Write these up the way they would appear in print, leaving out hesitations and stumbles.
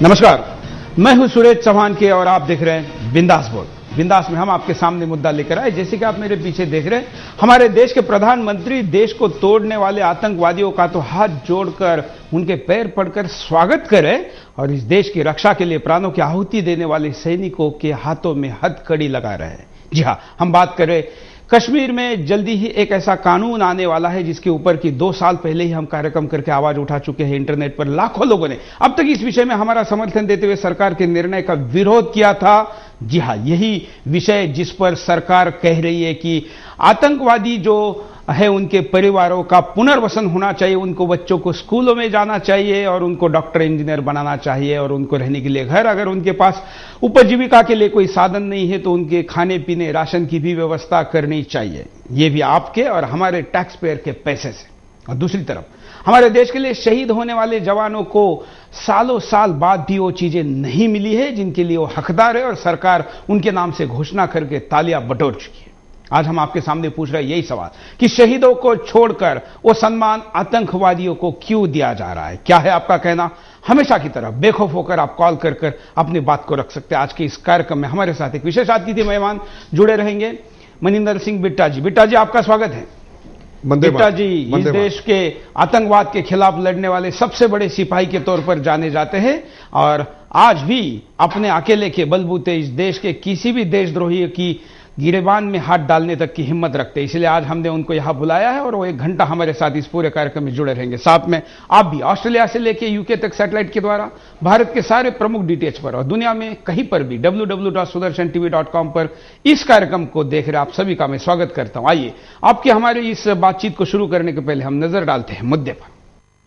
नमस्कार, मैं हूं सुरेश चौहान के और आप देख रहे हैं बिंदास बोल। बिंदास में हम आपके सामने मुद्दा लेकर आए। जैसे कि आप मेरे पीछे देख रहे हैं, हमारे देश के प्रधानमंत्री देश को तोड़ने वाले आतंकवादियों का तो हाथ जोड़कर उनके पैर पड़कर स्वागत करें और इस देश की रक्षा के लिए प्राणों की आहुति देने वाले सैनिकों के हाथों में हथकड़ी लगा रहे हैं। जी हां, हम बात करें कश्मीर में जल्दी ही एक ऐसा कानून आने वाला है जिसके ऊपर की 2 साल पहले ही हम कार्यक्रम करके आवाज उठा चुके हैं। इंटरनेट पर लाखों लोगों ने अब तक इस विषय में हमारा समर्थन देते हुए सरकार के निर्णय का विरोध किया था। जी हां, यही विषय जिस पर सरकार कह रही है कि आतंकवादी जो है उनके परिवारों का पुनर्वसन होना चाहिए, उनको बच्चों को स्कूलों में जाना चाहिए और उनको डॉक्टर इंजीनियर बनाना चाहिए और उनको रहने के लिए घर, अगर उनके पास उपजीविका के लिए कोई साधन नहीं है तो उनके खाने पीने राशन की भी व्यवस्था करनी चाहिए, ये भी आपके और हमारे टैक्स पेयर के पैसे से। और दूसरी तरफ हमारे देश के लिए शहीद होने वाले जवानों को सालों साल बाद भी वो चीजें नहीं मिली है जिनके लिए वो हकदार है और सरकार उनके नाम से घोषणा करके तालियां बटोर चुकी है। आज हम आपके सामने पूछ रहे हैं यही सवाल कि शहीदों को छोड़कर वो सम्मान आतंकवादियों को क्यों दिया जा रहा है। क्या है आपका कहना? हमेशा की तरह बेखौफ होकर आप कॉल कर अपनी बात को रख सकते हैं। आज के इस कार्यक्रम में हमारे साथ एक विशेष अतिथि मेहमान जुड़े रहेंगे, मनिंदर सिंह बिट्टा जी। बिट्टा जी, आपका स्वागत है। बिट्टा जी इस देश के आतंकवाद के खिलाफ लड़ने वाले सबसे बड़े सिपाही के तौर पर जाने जाते हैं और आज भी अपने अकेले के बलबूते इस देश के किसी भी देशद्रोही की गिरेबान में हाथ डालने तक की हिम्मत रखते हैं। इसलिए आज हमने उनको यहां बुलाया है और वो 1 घंटा हमारे साथ इस पूरे कार्यक्रम में जुड़े रहेंगे। साथ में आप भी ऑस्ट्रेलिया से लेकर यूके तक सैटेलाइट के द्वारा भारत के सारे प्रमुख डीटीएच पर और दुनिया में कहीं पर भी www.sudarshan.tv.com पर इस कार्यक्रम को देख रहे आप सभी का मैं स्वागत करता हूं। आइए आपकी हमारी इस बातचीत को शुरू करने के पहले हम नजर डालते हैं मुद्दे पर।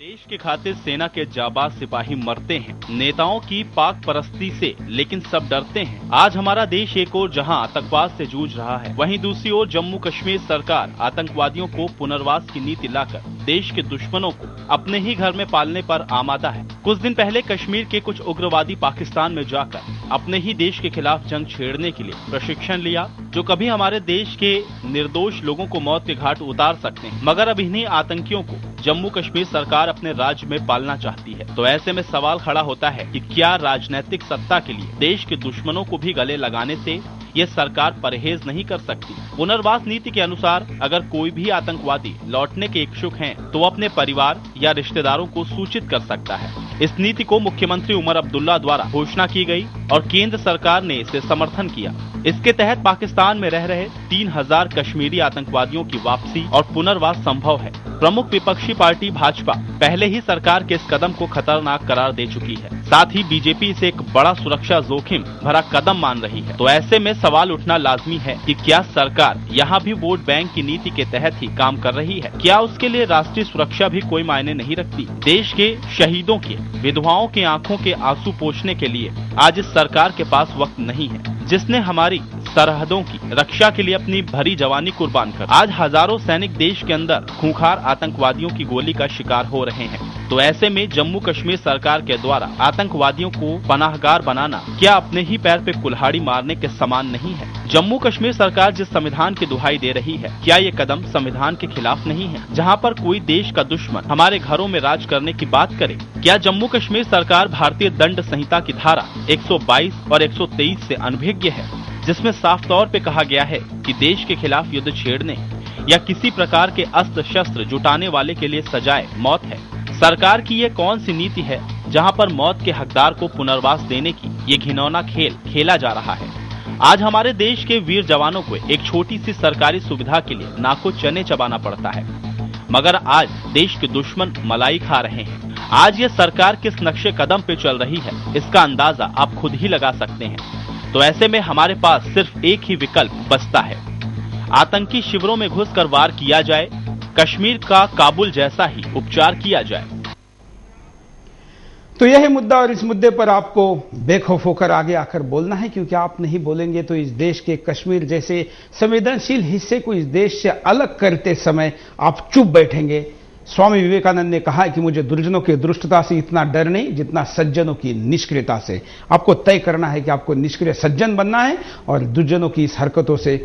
देश के खातिर सेना के जाबाज सिपाही मरते हैं, नेताओं की पाक परस्ती से, लेकिन सब डरते हैं। आज हमारा देश एक ओर जहां आतंकवाद से जूझ रहा है, वहीं दूसरी ओर जम्मू कश्मीर सरकार आतंकवादियों को पुनर्वास की नीति लाकर देश के दुश्मनों को अपने ही घर में पालने पर आमादा है। कुछ दिन पहले कश्मीर के कुछ उग्रवादी पाकिस्तान में जाकर अपने ही देश के खिलाफ जंग छेड़ने के लिए प्रशिक्षण लिया, जो कभी हमारे देश के निर्दोष लोगों को मौत के घाट उतार सकते हैं, मगर अब इन्हीं आतंकियों को जम्मू कश्मीर सरकार अपने राज्य में पालना चाहती है। तो ऐसे में सवाल खड़ा होता है कि क्या राजनीतिक सत्ता के लिए देश के दुश्मनों को भी गले लगाने से ये सरकार परहेज नहीं कर सकती? पुनर्वास नीति के अनुसार अगर कोई भी आतंकवादी लौटने के इच्छुक हैं, तो वो अपने परिवार या रिश्तेदारों को सूचित कर सकता है। इस नीति को मुख्यमंत्री उमर अब्दुल्ला द्वारा घोषणा की गई और केंद्र सरकार ने इसे समर्थन किया। इसके तहत पाकिस्तान में रह रहे 3000 कश्मीरी आतंकवादियों की वापसी और पुनर्वास संभव है। प्रमुख विपक्षी पार्टी भाजपा पहले ही सरकार के इस कदम को खतरनाक करार दे चुकी है। साथ ही बीजेपी इसे एक बड़ा सुरक्षा जोखिम भरा कदम मान रही है। तो ऐसे में सवाल उठना लाजमी है कि क्या सरकार यहाँ भी वोट बैंक की नीति के तहत ही काम कर रही है? क्या उसके लिए राष्ट्रीय सुरक्षा भी कोई मायने नहीं रखती? देश के शहीदों के, विधवाओं के आंखों के आंसू पोंछने के लिए आज इस सरकार के पास वक्त नहीं है, जिसने हमारी सरहदों की रक्षा के लिए अपनी भरी जवानी कुर्बान कर आज हजारों सैनिक देश के अंदर खूंखार आतंकवादियों की गोली का शिकार हो रहे हैं। तो ऐसे में जम्मू कश्मीर सरकार के द्वारा आतंकवादियों को पनाहगार बनाना क्या अपने ही पैर पे कुल्हाड़ी मारने के समान नहीं है? जम्मू कश्मीर सरकार जिस संविधान की दुहाई दे रही है, क्या ये कदम संविधान के खिलाफ नहीं है? जहाँ पर कोई देश का दुश्मन हमारे घरों में राज करने की बात करे, क्या जम्मू कश्मीर सरकार भारतीय दंड संहिता की धारा 122 और 123 से अनभिज्ञ है, जिसमें साफ तौर पे कहा गया है कि देश के खिलाफ युद्ध छेड़ने या किसी प्रकार के अस्त्र शस्त्र जुटाने वाले के लिए सजाए मौत है? सरकार की ये कौन सी नीति है जहां पर मौत के हकदार को पुनर्वास देने की ये घिनौना खेल खेला जा रहा है? आज हमारे देश के वीर जवानों को एक छोटी सी सरकारी सुविधा के लिए नाको चने चबाना पड़ता है, मगर आज देश के दुश्मन मलाई खा रहे हैं। आज ये सरकार किस नक्शे कदम पे चल रही है, इसका अंदाजा आप खुद ही लगा सकते हैं। तो ऐसे में हमारे पास सिर्फ एक ही विकल्प बचता है, आतंकी शिविरों में घुसकर वार किया जाए, कश्मीर का काबुल जैसा ही उपचार किया जाए। तो यह मुद्दा और इस मुद्दे पर आपको बेखौफ होकर आगे आकर बोलना है, क्योंकि आप नहीं बोलेंगे तो इस देश के कश्मीर जैसे संवेदनशील हिस्से को इस देश से अलग करते समय आप चुप बैठेंगे। स्वामी विवेकानंद ने कहा है कि मुझे दुर्जनों की दुष्टता से इतना डर नहीं जितना सज्जनों की निष्क्रियता से। आपको तय करना है कि आपको निष्क्रिय सज्जन बनना है और दुर्जनों की इस हरकतों से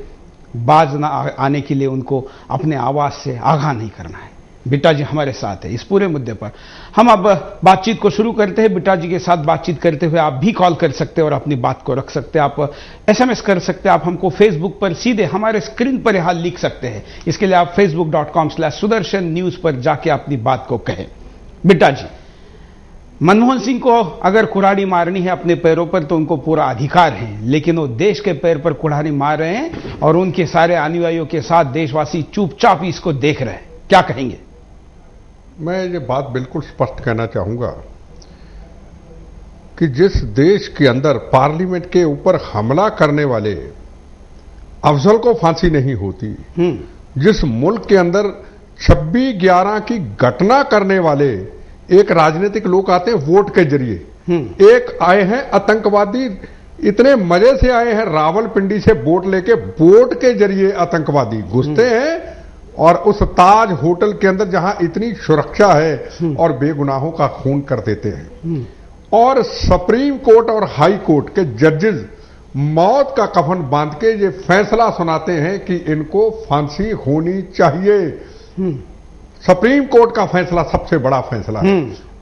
बाज न आने के लिए उनको अपने आवाज से आगाह नहीं करना है। बिट्टा जी हमारे साथ है इस पूरे मुद्दे पर। हम अब बातचीत को शुरू करते हैं। बिट्टा जी के साथ बातचीत करते हुए आप भी कॉल कर सकते हैं और अपनी बात को रख सकते हैं, आप एसएमएस कर सकते हैं, आप हमको फेसबुक पर सीधे हमारे स्क्रीन पर यहां लिख सकते हैं। इसके लिए आप facebook.com/sudarshan news पर जाके अपनी बात को कहें। बिट्टा जी, मनमोहन सिंह को अगर कुल्हाड़ी मारनी है अपने पैरों पर तो उनको पूरा अधिकार है, लेकिन वो देश के पैर पर कुल्हाड़ी मार रहे हैं और उनके सारे अनुयायियों के साथ देशवासी चुपचाप इसको देख रहे हैं, क्या कहेंगे? मैं ये बात बिल्कुल स्पष्ट कहना चाहूंगा कि जिस देश के अंदर पार्लियामेंट के ऊपर हमला करने वाले अफजल को फांसी नहीं होती, जिस मुल्क के अंदर 26/11 की घटना करने वाले एक राजनीतिक लोग आते हैं वोट के जरिए, एक आए हैं आतंकवादी, इतने मजे से आए हैं रावलपिंडी से वोट लेके, वोट के जरिए आतंकवादी घुसते हैं और उस ताज होटल के अंदर जहां इतनी सुरक्षा है और बेगुनाहों का खून कर देते हैं। और सुप्रीम कोर्ट और हाई कोर्ट के जजेस मौत का कफन बांध के ये फैसला सुनाते हैं कि इनको फांसी होनी चाहिए। सुप्रीम कोर्ट का फैसला सबसे बड़ा फैसला है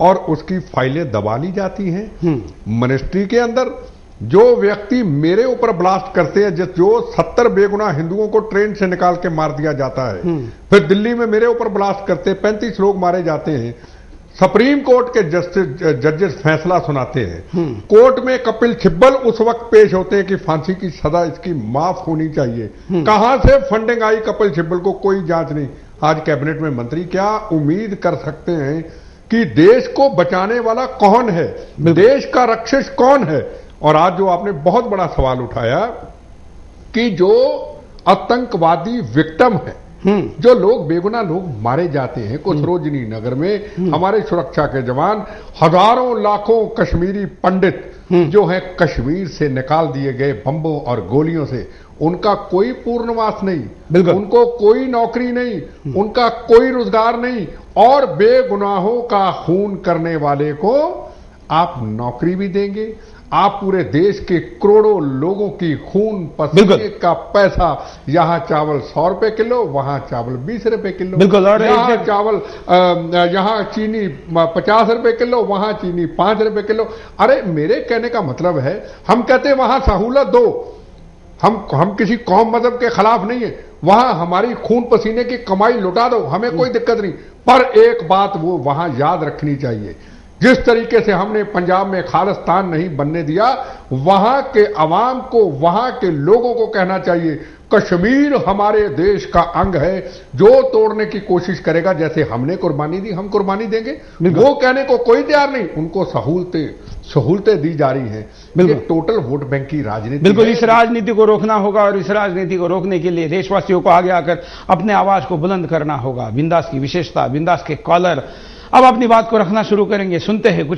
और उसकी फाइलें दबा ली जाती हैं। मिनिस्ट्री के अंदर जो व्यक्ति मेरे ऊपर ब्लास्ट करते हैं, जो 70 बेगुनाह हिंदुओं को ट्रेन से निकाल के मार दिया जाता है, फिर दिल्ली में मेरे ऊपर ब्लास्ट करते हैं, 35 लोग मारे जाते हैं, सुप्रीम कोर्ट के जजेस फैसला सुनाते हैं, कोर्ट में कपिल सिब्बल उस वक्त पेश होते हैं कि फांसी की सजा इसकी माफ होनी चाहिए। कहां से फंडिंग आई कपिल सिब्बल को कोई जांच नहीं। आज कैबिनेट में मंत्री, क्या उम्मीद कर सकते हैं कि देश को बचाने वाला कौन है, देश का रक्षक कौन है? और आज जो आपने बहुत बड़ा सवाल उठाया कि जो आतंकवादी विक्टिम है, जो लोग बेगुनाह लोग मारे जाते हैं, कुछ सरोजनी नगर में हमारे सुरक्षा के जवान, हजारों लाखों कश्मीरी पंडित जो है कश्मीर से निकाल दिए गए बम्बों और गोलियों से, उनका कोई पूर्णवास नहीं, उनको कोई नौकरी नहीं, उनका कोई रोजगार नहीं, और बेगुनाहों का खून करने वाले को आप नौकरी भी देंगे? आप पूरे देश के करोड़ों लोगों की खून पसीने का पैसा, यहां चावल 100 रुपए किलो, वहां चावल 20 रुपए किलो, यहां चावल यहां चीनी 50 रुपए किलो, वहां चीनी 5 रुपए किलो। अरे मेरे कहने का मतलब है, हम कहते हैं वहां सहूलत दो, हम किसी कौम मजहब के खिलाफ नहीं है, वहां हमारी खून पसीने की कमाई लुटा दो, हमें कोई दिक्कत नहीं। पर एक बात वो वहां याद रखनी चाहिए, जिस तरीके से हमने पंजाब में खालिस्तान नहीं बनने दिया, वहां के अवाम को, वहां के लोगों को कहना चाहिए कश्मीर हमारे देश का अंग है, जो तोड़ने की कोशिश करेगा, जैसे हमने कुर्बानी दी हम कुर्बानी देंगे, वो कहने को कोई तैयार नहीं। उनको सहूलतें दी जा रही हैं। ये टोटल वोट बैंक की राजनीति। बिल्कुल, इस राजनीति को रोकना होगा और इस राजनीति को रोकने के लिए देशवासियों को आगे आकर अपने आवाज को बुलंद करना होगा। बिंदास की विशेषता, बिंदास के कॉलर अब अपनी बात को रखना शुरू करेंगे। सुनते हैं कुछ